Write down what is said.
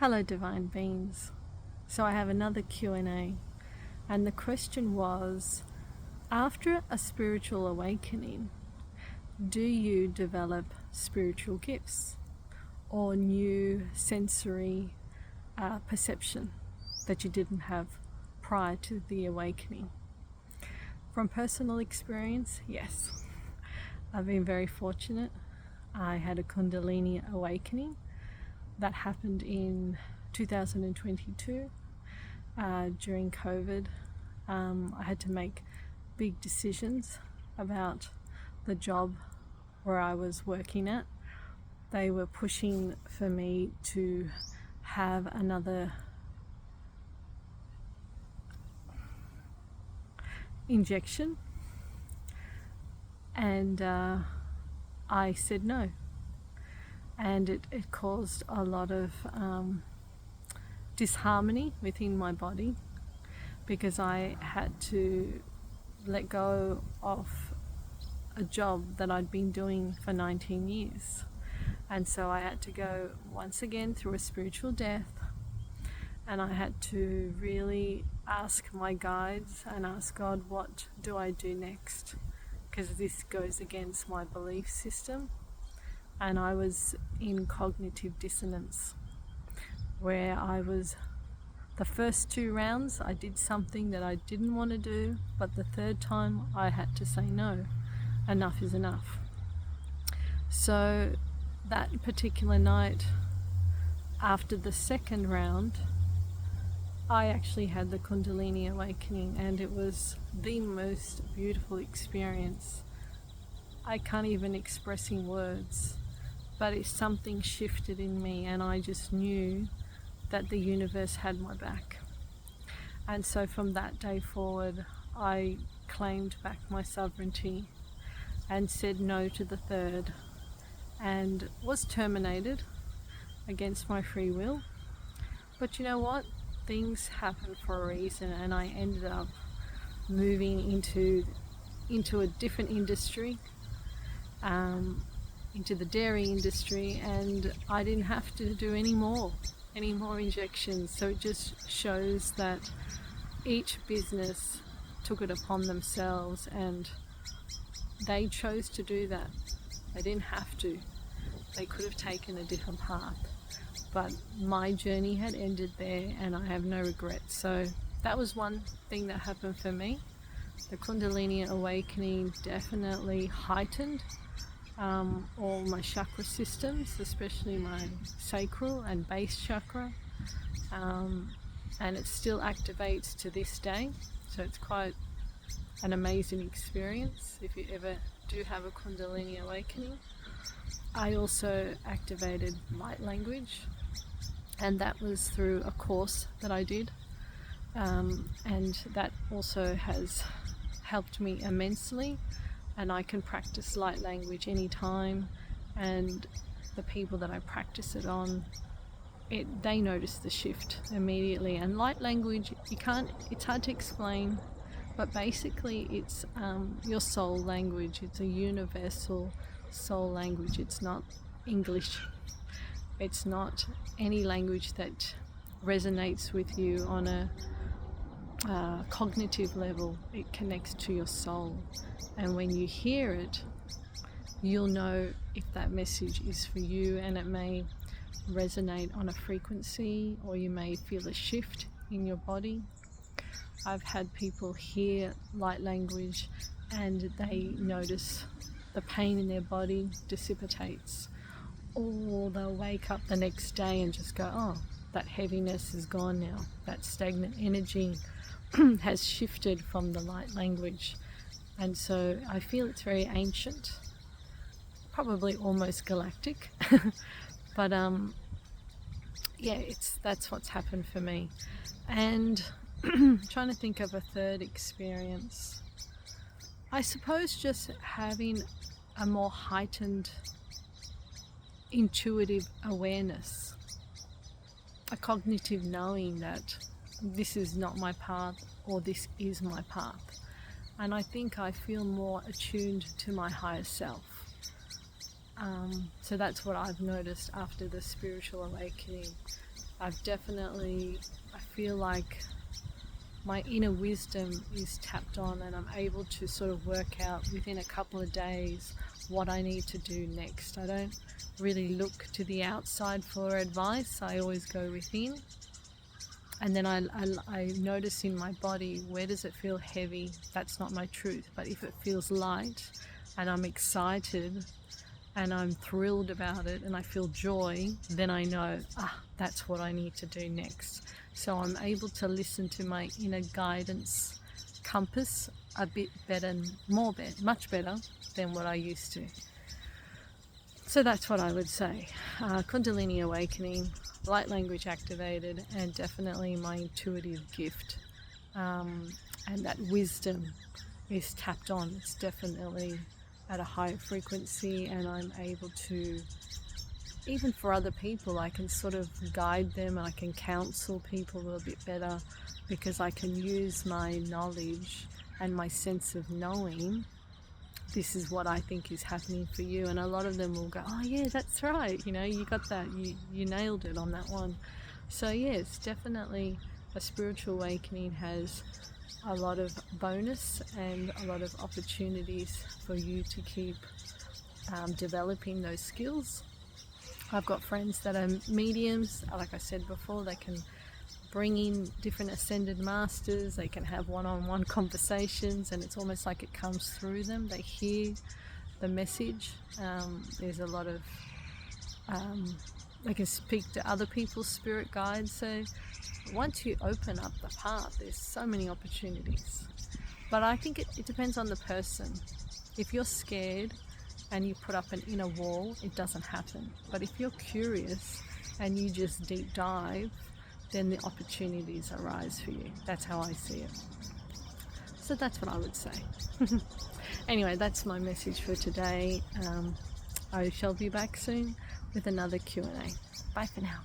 Hello divine beings. So I have another Q&A, and the question was, after a spiritual awakening, do you develop spiritual gifts or new sensory perception that you didn't have prior to the awakening? From personal experience, yes. I've been very fortunate. I had a Kundalini awakening that happened in 2022 during COVID. I had to make big decisions about the job where I was working at. They were pushing for me to have another injection, and I said no, and it caused a lot of disharmony within my body, because I had to let go of a job that I'd been doing for 19 years. And so I had to go once again through a spiritual death, and I had to really ask my guides and ask God, what do I do next? Because this goes against my belief system. And I was in cognitive dissonance, where I was, the first 2 rounds I did something that I didn't want to do, but the third time I had to say no, enough is enough. So that particular night, after the second round, I actually had the Kundalini awakening, and it was the most beautiful experience. I can't even express in words, but it's something shifted in me, and I just knew that the universe had my back. And so from that day forward, I claimed back my sovereignty and said no to the third, and was terminated against my free will. But you know what? Things happen for a reason, and I ended up moving into a different industry, into the dairy industry, and I didn't have to do any more injections. So it just shows that each business took it upon themselves, and they chose to do that. They didn't have to. They could have taken a different path, but my journey had ended there, and I have no regrets. So that was one thing that happened for me. The Kundalini awakening definitely heightened all my chakra systems, especially my sacral and base chakra, and it still activates to this day. So it's quite an amazing experience if you ever do have a Kundalini awakening. I also activated light language, and that was through a course that I did, and that also has helped me immensely. And I can practice light language anytime, and the people that I practice it on, they notice the shift immediately. And light language, it's hard to explain, but basically it's your soul language. It's a universal soul language. It's not English. It's not any language that resonates with you on a cognitive level. It connects to your soul, and when you hear it, you'll know if that message is for you, and it may resonate on a frequency, or you may feel a shift in your body. I've had people hear light language and they notice the pain in their body dissipates, or they'll wake up the next day and just go, oh, that heaviness is gone now, that stagnant energy has shifted from the light language. And so I feel it's very ancient, probably almost galactic, but yeah, that's what's happened for me. And trying to think of a third experience, I suppose just having a more heightened intuitive awareness, a cognitive knowing that this is not my path, or this is my path. And I think I feel more attuned to my higher self. So that's what I've noticed after the spiritual awakening. I feel like my inner wisdom is tapped on, and I'm able to sort of work out within a couple of days what I need to do next. I don't really look to the outside for advice. I always go within, and then I notice in my body, where does it feel heavy? That's not my truth. But if it feels light and I'm excited and I'm thrilled about it and I feel joy, then I know, that's what I need to do next. So I'm able to listen to my inner guidance compass a bit better, much better than what I used to. So that's what I would say. Kundalini awakening, light language activated, and definitely my intuitive gift. And that wisdom is tapped on. It's definitely at a higher frequency, and I'm able to, even for other people, I can sort of guide them, and I can counsel people a bit better because I can use my knowledge and my sense of knowing, this is what I think is happening for you. And a lot of them will go, oh yeah, that's right, you got that, you nailed it on that one. So yes, definitely a spiritual awakening has a lot of bonus and a lot of opportunities for you to keep developing those skills. I've got friends that are mediums. Like I said before, they can bring in different ascended masters. They can have one-on-one conversations, and it's almost like it comes through them. They hear the message. There's a lot of they can speak to other people's spirit guides. So once you open up the path, there's so many opportunities. But I think it depends on the person. If you're scared and you put up an inner wall, it doesn't happen. But if you're curious and you just deep dive, then the opportunities arise for you. That's how I see it. So that's what I would say. Anyway, that's my message for today. I shall be back soon with another Q&A. Bye for now.